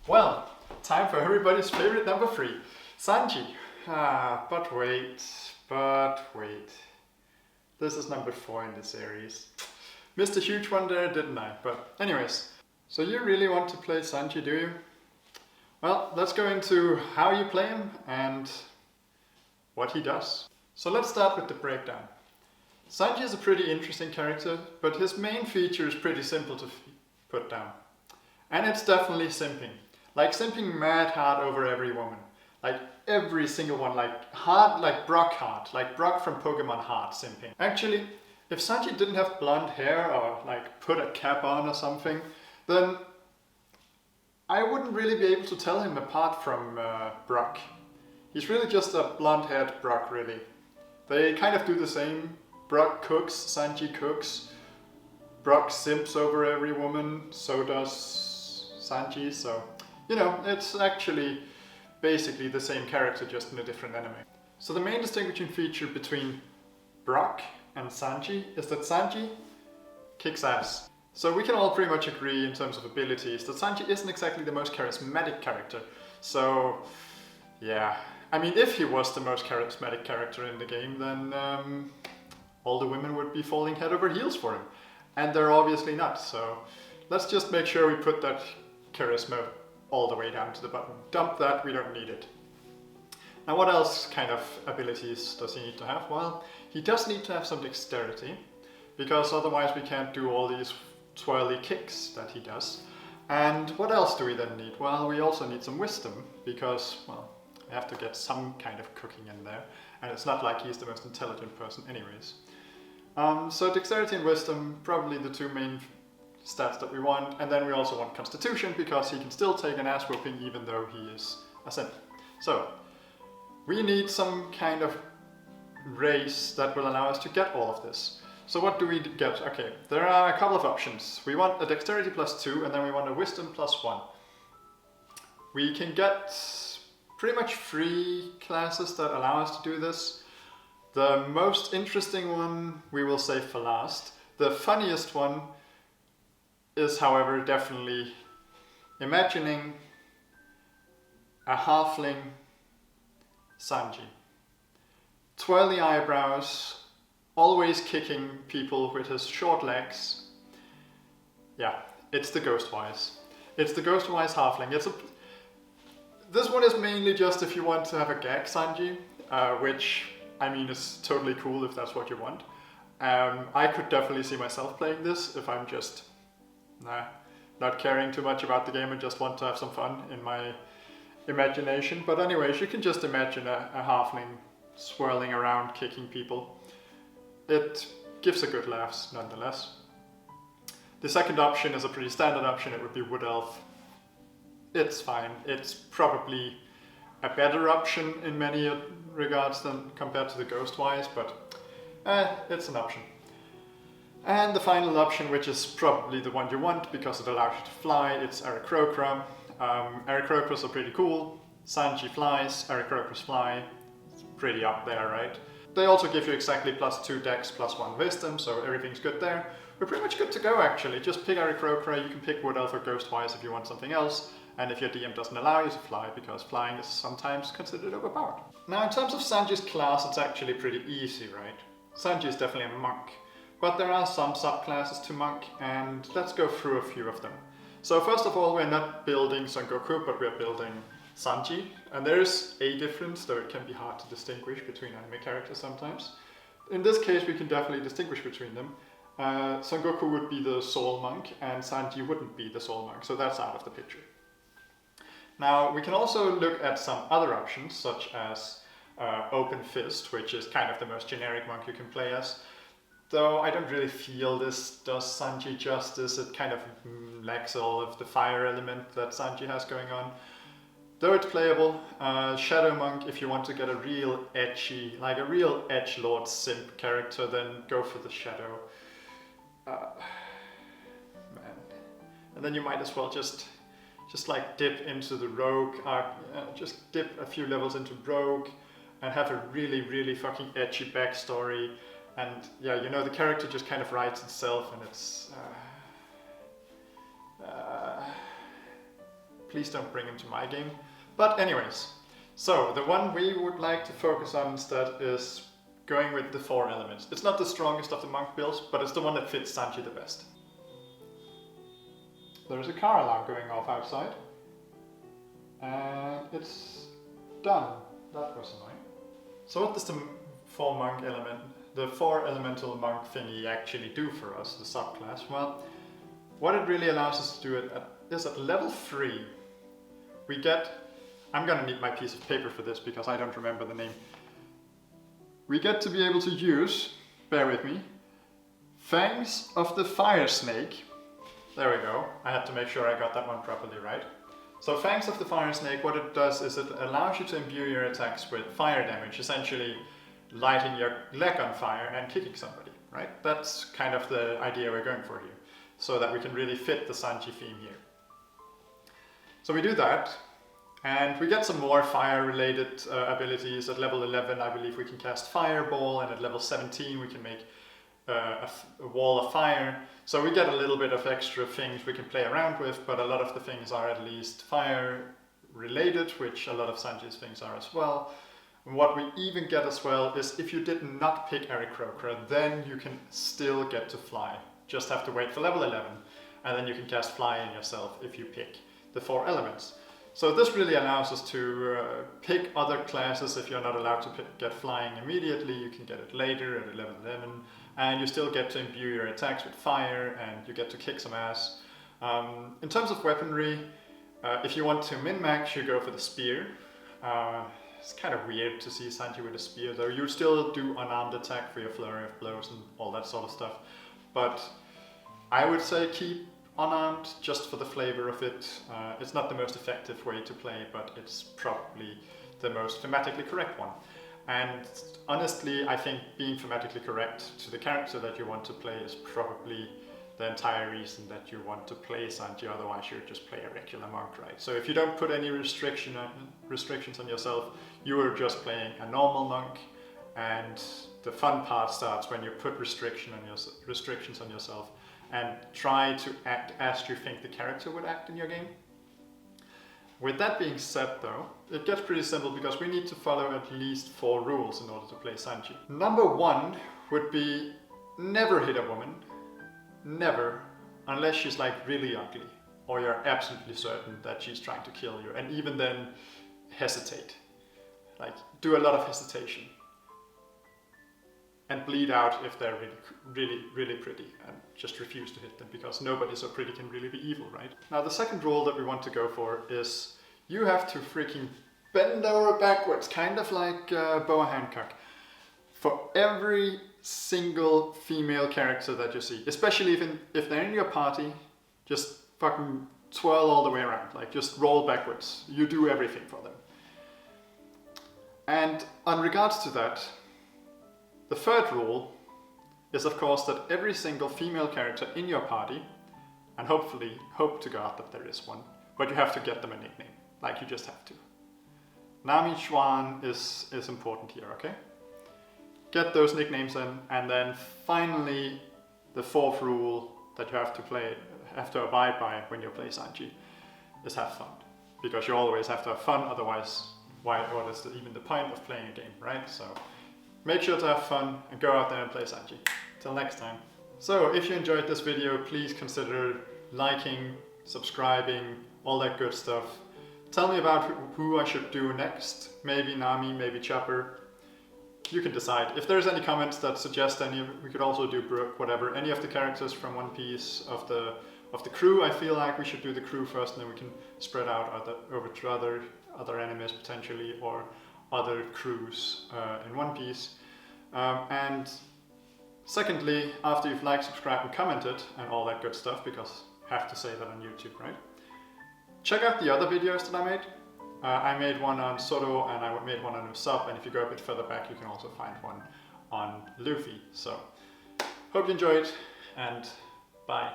Well, time for everybody's favorite number 3, Sanji. But wait. This is number 4 in the series. Missed a huge one there, didn't I? But anyways, so you really want to play Sanji, do you? Well, let's go into how you play him and what he does. So let's start with the breakdown. Sanji is a pretty interesting character, but his main feature is pretty simple to put down. And it's definitely simping. Like simping mad hard over every woman. Like every single one, like hard, like Brock hard. Like Brock from Pokemon hard simping. Actually, if Sanji didn't have blonde hair or like put a cap on or something, then I wouldn't really be able to tell him apart from Brock. He's really just a blonde-haired Brock, really. They kind of do the same. Brock cooks, Sanji cooks. Brock simps over every woman, so does Sanji, so... You know, it's actually basically the same character, just in a different anime. So the main distinguishing feature between Brock and Sanji is that Sanji kicks ass. So we can all pretty much agree in terms of abilities that Sanji isn't exactly the most charismatic character. So, yeah. I mean, if he was the most charismatic character in the game, then all the women would be falling head over heels for him. And they're obviously not, so let's just make sure we put that charisma all the way down to the bottom. Dump that, we don't need it. Now what else kind of abilities does he need to have? Well, he does need to have some dexterity, because otherwise we can't do all these twirly kicks that he does. And what else do we then need? Well, we also need some wisdom, because, well, we have to get some kind of cooking in there, and it's not like he's the most intelligent person anyways. So dexterity and wisdom, probably the two main stats that we want, and then we also want constitution, because he can still take an ass whooping even though he is a simp. So, we need some kind of race that will allow us to get all of this. So what do we get? Okay, there are a couple of options. We want a dexterity +2, and then we want a wisdom +1. We can get pretty much 3 classes that allow us to do this. The most interesting one we will save for last. The funniest one is, however, definitely imagining a halfling Sanji. Twirly eyebrows, always kicking people with his short legs. Yeah, it's the Ghostwise. It's the Ghostwise halfling. This one is mainly just if you want to have a gag Sanji, which, I mean, is totally cool if that's what you want. I could definitely see myself playing this if I'm just not caring too much about the game and just want to have some fun in my imagination. But anyways, you can just imagine a halfling swirling around, kicking people. It gives a good laughs, nonetheless. The second option is a pretty standard option. It would be Wood Elf. It's fine. It's probably a better option in many regards than compared to the Ghostwise, but it's an option. And the final option, which is probably the one you want because it allows you to fly, it's Aarakocra. Aarakocras are pretty cool. Sanji flies, Aarakocras fly. It's pretty up there, right? They also give you exactly +2 dex, +1 wisdom, so everything's good there. We're pretty much good to go, actually. Just pick Aarakocra. You can pick Wood Elf or Ghostwise if you want something else, and if your DM doesn't allow you to fly, because flying is sometimes considered overpowered. Now, in terms of Sanji's class, it's actually pretty easy, right? Sanji is definitely a monk. But there are some subclasses to monk, and let's go through a few of them. So first of all, we're not building Son Goku, but we're building Sanji. And there's a difference, though it can be hard to distinguish between anime characters sometimes. In this case, we can definitely distinguish between them. Son Goku would be the soul monk, and Sanji wouldn't be the soul monk, so that's out of the picture. Now, we can also look at some other options, such as Open Fist, which is kind of the most generic monk you can play as. Though I don't really feel this does Sanji justice. It kind of lacks all of the fire element that Sanji has going on. Though it's playable, Shadow Monk, if you want to get a real edgy, like a real edgelord simp character, then go for the Shadow. Man. And then you might as well just like dip into the Rogue, just dip a few levels into Rogue and have a really, really fucking edgy backstory. And yeah, you know, the character just kind of writes itself, and it's please don't bring him to my game. But anyways, so the one we would like to focus on instead is going with the 4 elements. It's not the strongest of the monk builds, but it's the one that fits Sanji the best. There's a car alarm going off outside. And it's done. That was annoying. So what does the 4 elemental monk thingy actually do for us, the subclass? Well, what it really allows us to do is at level 3, we get, I'm gonna need my piece of paper for this because I don't remember the name. We get to be able to use, bear with me, Fangs of the Fire Snake. There we go. I had to make sure I got that one properly right. So Fangs of the Fire Snake, what it does is it allows you to imbue your attacks with fire damage, essentially lighting your leg on fire and kicking somebody, right? That's kind of the idea we're going for here, so that we can really fit the Sanji theme here. So we do that, and we get some more fire-related abilities. At level 11, I believe we can cast Fireball, and at level 17 we can make a wall of fire. So we get a little bit of extra things we can play around with, but a lot of the things are at least fire-related, which a lot of Sanji's things are as well. And what we even get as well is if you did not pick Eric Croker, then you can still get to fly. Just have to wait for level 11, and then you can cast Fly in yourself if you pick the 4 elements. So this really allows us to pick other classes. If you're not allowed to get flying immediately, you can get it later at level 11, and you still get to imbue your attacks with fire, and you get to kick some ass. In terms of weaponry, if you want to min-max, you go for the spear. It's kind of weird to see Sanji with a spear, though. You still do unarmed attack for your flurry of blows and all that sort of stuff. But I would say keep unarmed just for the flavor of it. It's not the most effective way to play, but it's probably the most thematically correct one. And honestly, I think being thematically correct to the character that you want to play is probably the entire reason that you want to play Sanji. Otherwise you would just play a regular monk, right? So if you don't put any restrictions on yourself, you are just playing a normal monk, and the fun part starts when you put restrictions on yourself and try to act as you think the character would act in your game. With that being said though, it gets pretty simple because we need to follow at least 4 rules in order to play Sanji. Number 1 would be never hit a woman. Never, unless she's like really ugly, or you're absolutely certain that she's trying to kill you, and even then hesitate. Like, do a lot of hesitation. And bleed out if they're really pretty, and just refuse to hit them, because nobody so pretty can really be evil, right? Now the second rule that we want to go for is you have to freaking bend over backwards, kind of like Boa Hancock, for every single female character that you see, especially if they're in your party. Just fucking twirl all the way around, like just roll backwards. You do everything for them. And on regards to that, the third rule is of course that every single female character in your party, and hopefully, hope to God that there is one, but you have to get them a nickname, like you just have to. Nami Chuan is important here, okay? Get those nicknames in, and then finally the 4th rule that you have to abide by when you play Sanji is have fun. Because you always have to have fun, otherwise what is even the point of playing a game, right? So make sure to have fun and go out there and play Sanji. Till next time. So if you enjoyed this video, please consider liking, subscribing, all that good stuff. Tell me about who I should do next. Maybe Nami, maybe Chopper. You can decide. If there's any comments that suggest any, we could also do Brook, whatever. Any of the characters from One Piece, of the crew. I feel like we should do the crew first, and then we can spread out over to other enemies potentially, or other crews in One Piece. And secondly, after you've liked, subscribed, and commented, and all that good stuff, because I have to say that on YouTube, right? Check out the other videos that I made. I made one on Zoro, and I made one on Usopp, and if you go a bit further back, you can also find one on Luffy. So, hope you enjoyed, and bye.